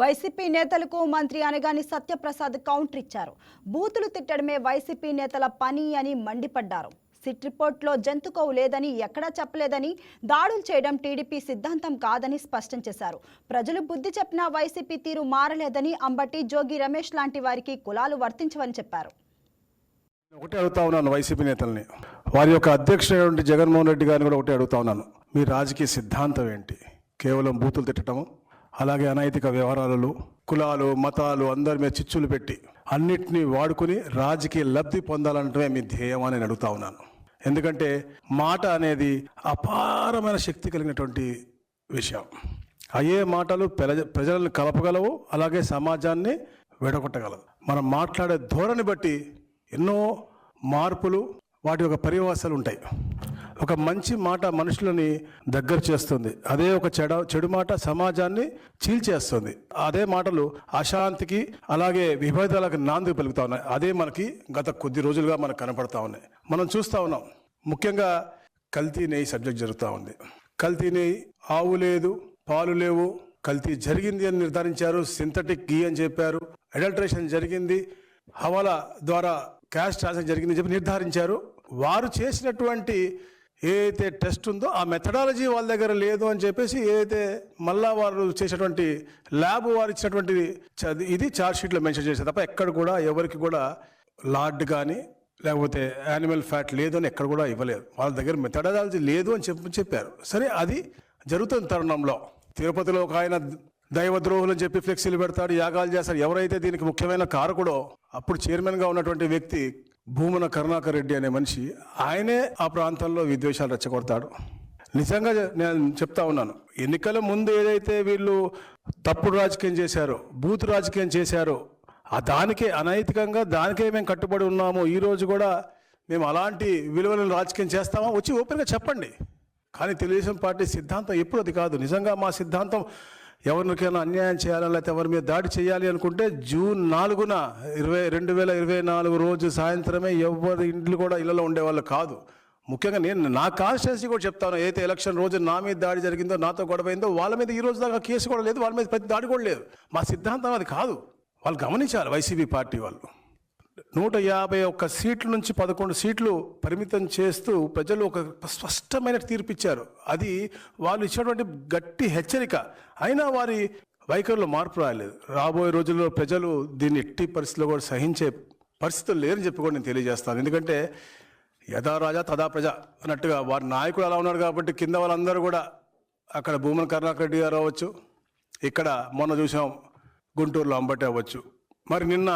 YCP నేతలకు మంత్రి Anagani Satyaprasad counter ఇచ్చారు. బూతులు తిట్టడమే వైసీపీ నేతల పని అని మండిపడ్డారు. సిట్ రిపోర్ట్లో జంతుకోవు లేదని ఎక్కడా చెప్పలేదని, దాడులు చేయడం టీడీపీ సిద్ధాంతం కాదని స్పష్టం చేశారు. ప్రజలు బుద్ధి చెప్పినా వైసీపీ తీరు మారలేదని, అంబటి జోగి రమేష్ లాంటి వారికి కులాలు వర్తించవని చెప్పారు. ఒకటే అడుగుతా ఉన్నాను వైసీపీ నేతల్ని, వారి యొక్క అధ్యక్షుడు జగన్మోహన్ రెడ్డి గారిని కూడా ఒకటే అడుగుతా ఉన్నాను. మీ రాజకీయ సిద్ధాంతం ఏంటి? కేవలం బూతులు తిట్టడము, అలాగే అనైతిక వ్యవహారాలు, కులాలు, మతాలు అందరి మీద చిచ్చులు పెట్టి అన్నిటినీ వాడుకుని రాజకీయ లబ్ధి పొందాలంటే మీ ధ్యేయం అని అడుగుతా ఉన్నాను. ఎందుకంటే మాట అనేది అపారమైన శక్తి కలిగినటువంటి విషయం. అయ్యే మాటలు ప్రజలను కలపగలవు, అలాగే సమాజాన్ని విడగొట్టగలవు. మనం మాట్లాడే ధోరణి బట్టి ఎన్నో మార్పులు, వాటి యొక్క పరివాసాలు ఉంటాయి. ఒక మంచి మాట మనుషులని దగ్గర చేస్తుంది, అదే ఒక చెడు మాట సమాజాన్ని చీల్చేస్తుంది. అదే మాటలు అశాంతికి అలాగే విభేదాలకు నాంది పలుకుతా ఉన్నాయి. అదే మనకి గత కొద్ది రోజులుగా మనకు కనపడతా ఉన్నాయి. మనం చూస్తూ ఉన్నాం. ముఖ్యంగా కల్తీ నెయ్యి సబ్జెక్ట్ జరుగుతూ ఉంది. కల్తీ నెయ్యి, ఆవు లేదు, పాలు లేవు, కల్తీ జరిగింది అని నిర్ధారించారు. సింథటిక్ ఘీ అని చెప్పారు. అడల్టరేషన్ జరిగింది, హవాలా ద్వారా క్యాష్ ట్రాన్సాక్షన్ జరిగిందని చెప్పి నిర్ధారించారు. వారు చేసినటువంటి ఏదైతే టెస్ట్ ఉందో ఆ మెథడాలజీ వాళ్ళ దగ్గర లేదు అని చెప్పేసి ఏదైతే మళ్ళా వారు చేసేటువంటి ల్యాబ్ వారు ఇచ్చినటువంటి ఇది ఛార్జ్ షీట్లో మెన్షన్ చేశారు తప్ప ఎక్కడ కూడా ఎవరికి కూడా లార్డ్ కానీ లేకపోతే యానిమల్ ఫ్యాట్ లేదు అని ఎక్కడ కూడా ఇవ్వలేదు. వాళ్ళ దగ్గర మెథడాలజీ లేదు అని చెప్పారు. సరే, అది జరుగుతున్న తరుణంలో తిరుపతిలో ఒక ఆయన దైవద్రోహులు అని చెప్పి ఫ్లెక్సీలు పెడతాడు, యాగాలు చేస్తారు. ఎవరైతే దీనికి ముఖ్యమైన కారకుడో అప్పుడు చైర్మన్గా ఉన్నటువంటి వ్యక్తి భూమన కరుణాకర్ రెడ్డి అనే మనిషి, ఆయనే ఆ ప్రాంతంలో విద్వేషాలు రెచ్చగొడతాడు. నిజంగా నేను చెప్తా ఉన్నాను, ఎన్నికల ముందు ఏదైతే వీళ్ళు తప్పుడు రాజకీయం చేశారో, బూత్ రాజకీయం చేశారో, దానికే అనైతికంగా దానికే మేము కట్టుబడి ఉన్నాము. ఈరోజు కూడా మేము అలాంటి విలువలను రాజకీయం చేస్తామా వచ్చి ఓపెన్గా చెప్పండి. కానీ తెలుగుదేశం పార్టీ సిద్ధాంతం ఎప్పుడు అది కాదు. నిజంగా మా సిద్ధాంతం ఎవరికైనా అన్యాయం చేయాలని లేకపోతే ఎవరి మీద దాడి చేయాలి అనుకుంటే జూన్ 4న 2024 రోజు సాయంత్రమే ఎవరి ఇంట్లో కూడా ఇళ్లలో ఉండేవాళ్ళు కాదు. ముఖ్యంగా నేను నా కాన్స్టిట్యున్సీ కూడా చెప్తాను, ఏదైతే ఎలక్షన్ రోజు నా మీద దాడి జరిగిందో, నాతో గొడవైందో, వాళ్ళ మీద ఈ రోజు దాకా కేసు కూడా లేదు, వాళ్ళ మీద ప్రతి దాడి కూడా లేదు. మా సిద్ధాంతం అది కాదు. వాళ్ళు గమనించాలి. వైసీపీ పార్టీ వాళ్ళు 151 సీట్ల నుంచి 11 సీట్లు పరిమితం చేస్తూ ప్రజలు ఒక స్పష్టమైన తీర్పు ఇచ్చారు. అది వాళ్ళు ఇచ్చినటువంటి గట్టి హెచ్చరిక. అయినా వారి వైఖరిలో మార్పు రాలేదు. రాబోయే రోజుల్లో ప్రజలు దీన్ని ఎట్టి పరిస్థితుల్లో కూడా సహించే పరిస్థితులు లేరని చెప్పి కూడా నేను తెలియజేస్తాను. ఎందుకంటే యథా రాజా తదా ప్రజ అన్నట్టుగా వారి నాయకుడు అలా ఉన్నాడు కాబట్టి కింద వాళ్ళందరూ కూడా, అక్కడ భూమన కరుణాకర్ రెడ్డి గారు అవ్వచ్చు, ఇక్కడ మొన్న చూసాం గుంటూరులో అంబటి అవ్వచ్చు, మరి నిన్న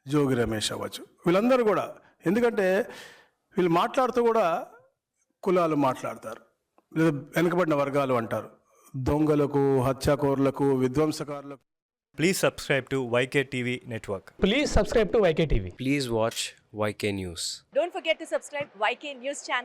జోగి రమేష్ అవ్వచ్చు, వీళ్ళందరూ కూడా. ఎందుకంటే వీళ్ళు మాట్లాడుతూ కూడా కులాలు మాట్లాడతారు, లేదా వెనుకబడిన వర్గాలు అంటారు, దొంగలకు, హత్యాకోరులకు, విధ్వంసకారులకు. Please subscribe to YK TV Network. Please subscribe to YK TV. Please watch YK News. Don't forget to subscribe YK News channel